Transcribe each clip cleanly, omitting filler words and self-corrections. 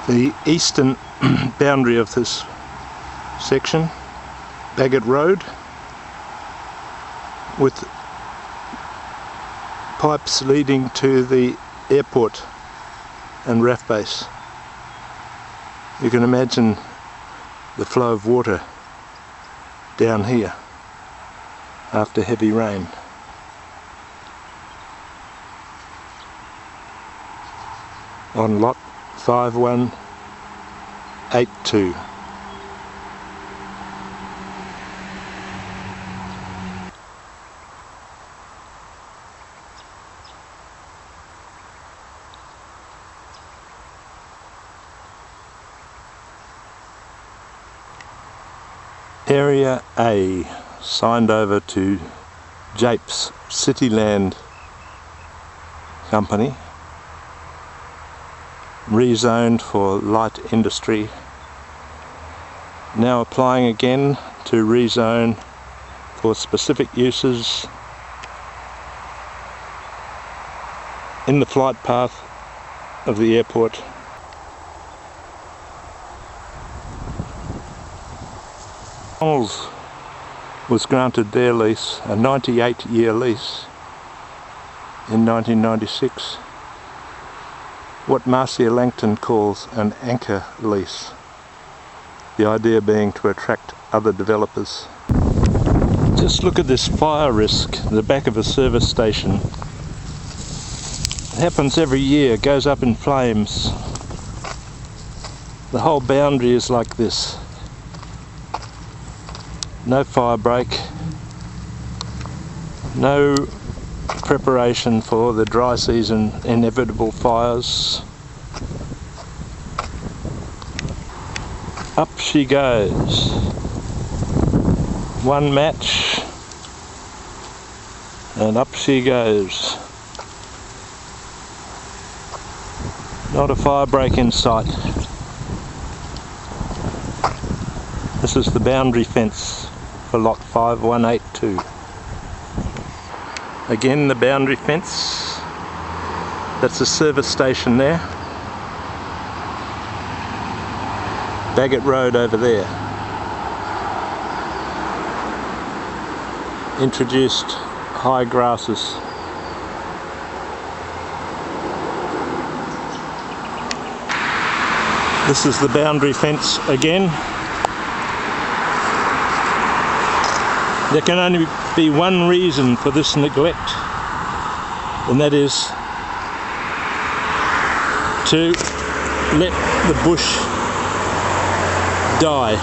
The eastern boundary of this section, Bagot Road, with pipes leading to the airport and RAF base. You can imagine the flow of water down here after heavy rain. On lot 5182. Area A, signed over to Jape's City Land Company, rezoned for light industry, now applying again to rezone for specific uses in the flight path of the airport. McDonald's was granted their lease, a 98-year lease, in 1996. What Marcia Langton calls an anchor lease. The idea being to attract other developers. Just look at this fire risk at the back of a service station. It happens every year, it goes up in flames. The whole boundary is like this. No fire break, no preparation for the dry season inevitable fires. Up she goes. One match and up she goes. Not a fire break in sight. This is the boundary fence for lot 5182. Again, the boundary fence. That's a service station there. Bagot Road over there. Introduced high grasses. This is the boundary fence again. There can only be one reason for this neglect, and that is to let the bush die,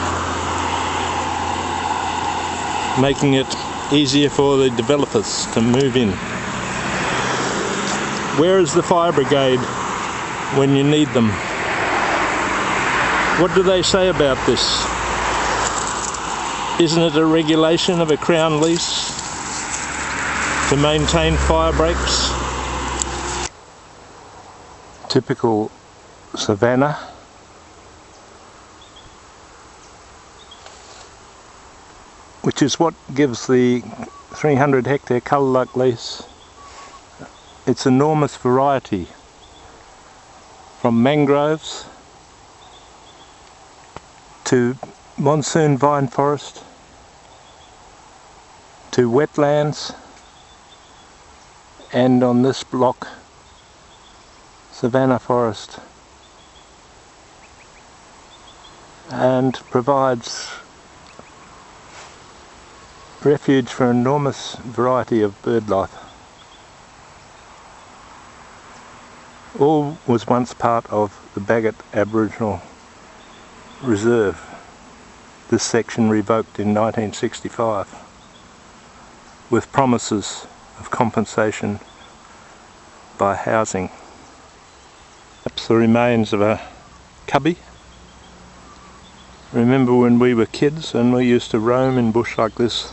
making it easier for the developers to move in. Where is the fire brigade when you need them? What do they say about this? Isn't it a regulation of a Crown lease to maintain fire breaks? Typical savanna. Which is what gives the 300 hectare Kulaluk lease its enormous variety, from mangroves to monsoon vine forest to wetlands, and on this block savanna forest, and provides refuge for an enormous variety of bird life. All was once part of the Bagot Aboriginal Reserve. This section revoked in 1965 with promises of compensation by housing. Perhaps the remains of a cubby. Remember when we were kids and we used to roam in bush like this?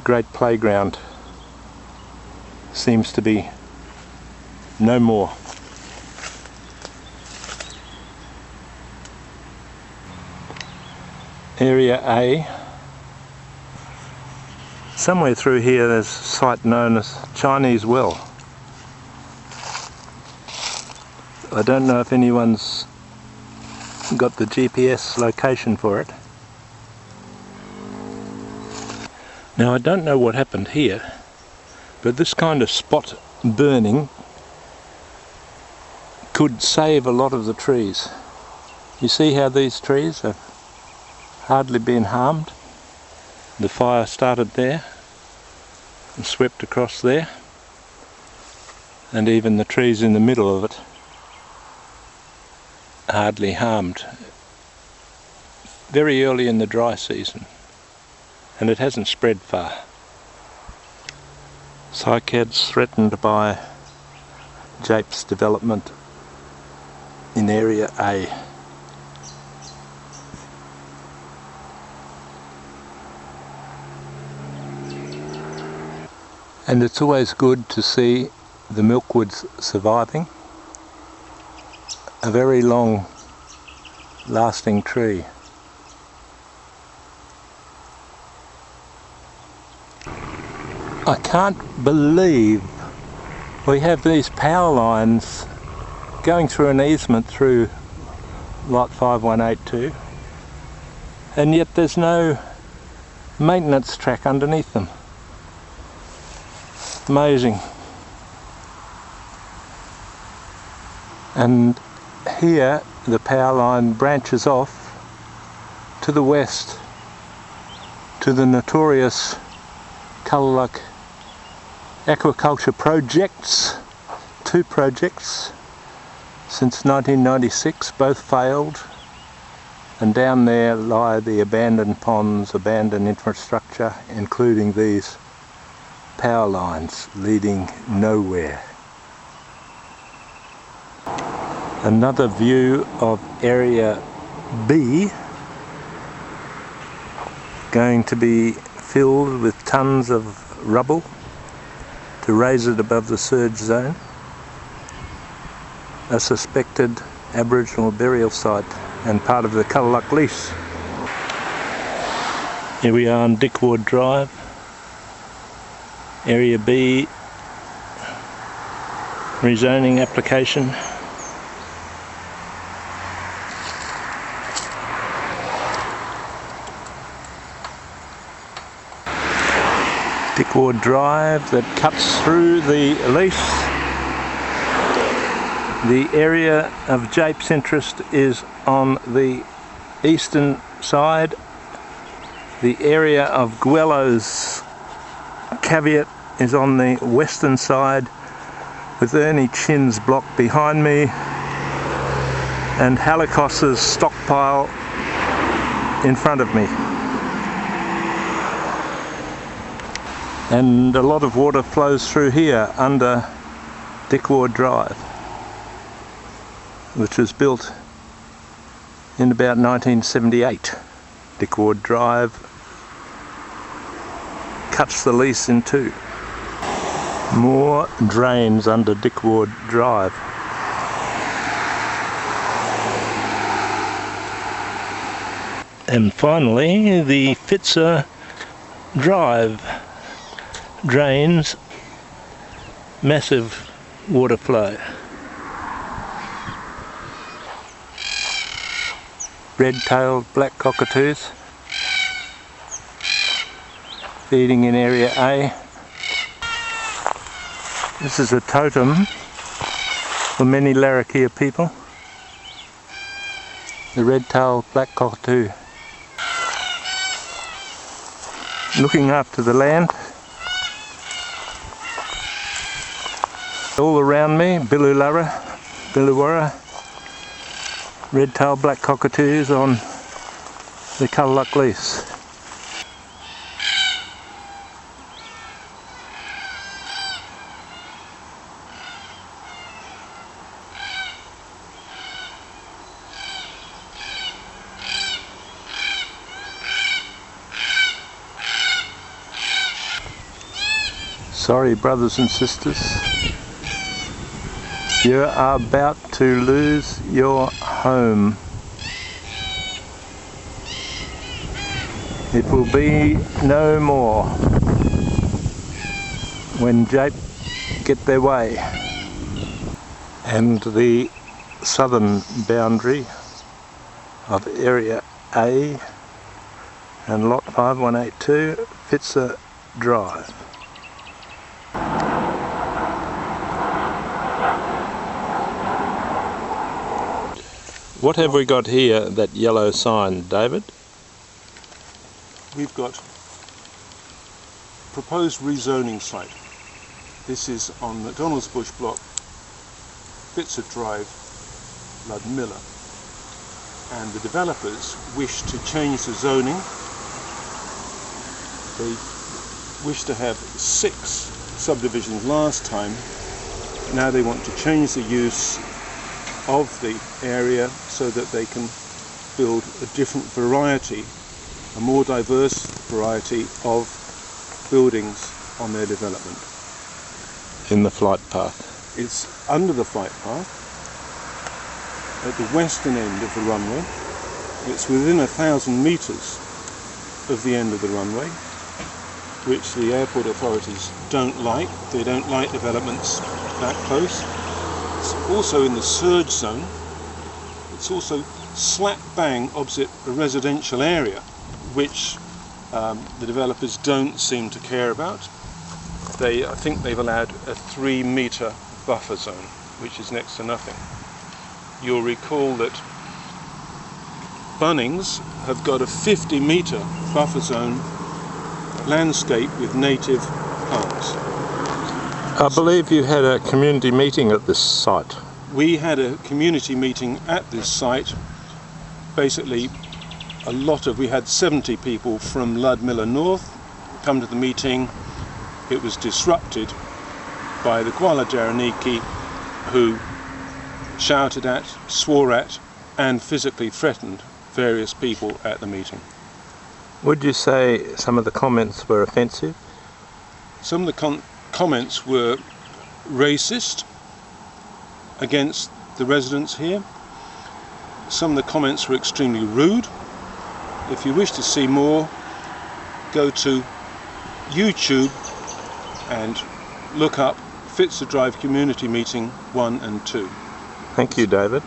Great playground. Seems to be no more. Area A. Somewhere through here there's a site known as Chinese Well. I don't know if anyone's got the GPS location for it. Now I don't know what happened here, but this kind of spot burning could save a lot of the trees. You see how these trees have hardly been harmed? The fire started there and swept across there, and even the trees in the middle of it hardly harmed. Very early in the dry season, and it hasn't spread far. Cycads threatened by Jape's development in Area A. And it's always good to see the milkwoods surviving. A very long lasting tree. I can't believe we have these power lines going through an easement through Lot 5182, and yet there's no maintenance track underneath them. Amazing. And here the power line branches off to the west to the notorious Kulaluk aquaculture projects. 2 projects since 1996, both failed, and down there lie the abandoned ponds, abandoned infrastructure, including these power lines leading nowhere. Another view of Area B, going to be filled with tons of rubble to raise it above the surge zone. A suspected Aboriginal burial site and part of the Kulaluk Lease. Here we are on Dickward Drive, Area B rezoning application. Dickward Drive that cuts through the lease. The area of Jape's interest is on the eastern side. The area of Guello's caveat is on the western side, with Ernie Chin's block behind me and Halikos's stockpile in front of me. And a lot of water flows through here under Dickward Drive, which was built in about 1978. Dickward Drive cuts the lease in 2. More drains under Dickward Drive. And finally the Fitzer Drive drains, massive water flow. Red-tailed black cockatoos feeding in Area A. This is a totem for many Larrakia people. The red-tailed black cockatoo looking after the land. All around me, Biluwara, red-tailed black cockatoos on the Kulaluk Lease. Sorry, brothers and sisters, you are about to lose your home. It will be no more when Jape get their way. And the southern boundary of Area A and Lot 5182, Fitzer Drive. What have we got here, that yellow sign, David? We've got proposed rezoning site. This is on McDonald's Bush block, Fitzer Drive, Ludmilla. And the developers wish to change the zoning. They wish to have 6 subdivisions last time. Now they want to change the use of the area so that they can build a different variety, a more diverse variety of buildings on their development. In the flight path. It's under the flight path, at the western end of the runway. It's within 1,000 metres of the end of the runway, which the airport authorities don't like. They don't like developments that close. It's also in the surge zone. It's also slap bang opposite a residential area, which the developers don't seem to care about. I think they've allowed a 3-metre buffer zone, which is next to nothing. You'll recall that Bunnings have got a 50-metre buffer zone landscape with native plants. I believe you had a community meeting at this site. We had a community meeting at this site. Basically, we had 70 people from Ludmilla North come to the meeting. It was disrupted by the Kuala Daraniki, who shouted at, swore at, and physically threatened various people at the meeting. Would you say some of the comments were offensive? Some of the comments were racist against the residents here. Some of the comments were extremely rude. If you wish to see more, go to YouTube and look up Fitzer Drive Community Meeting 1 and 2. Thank you, David.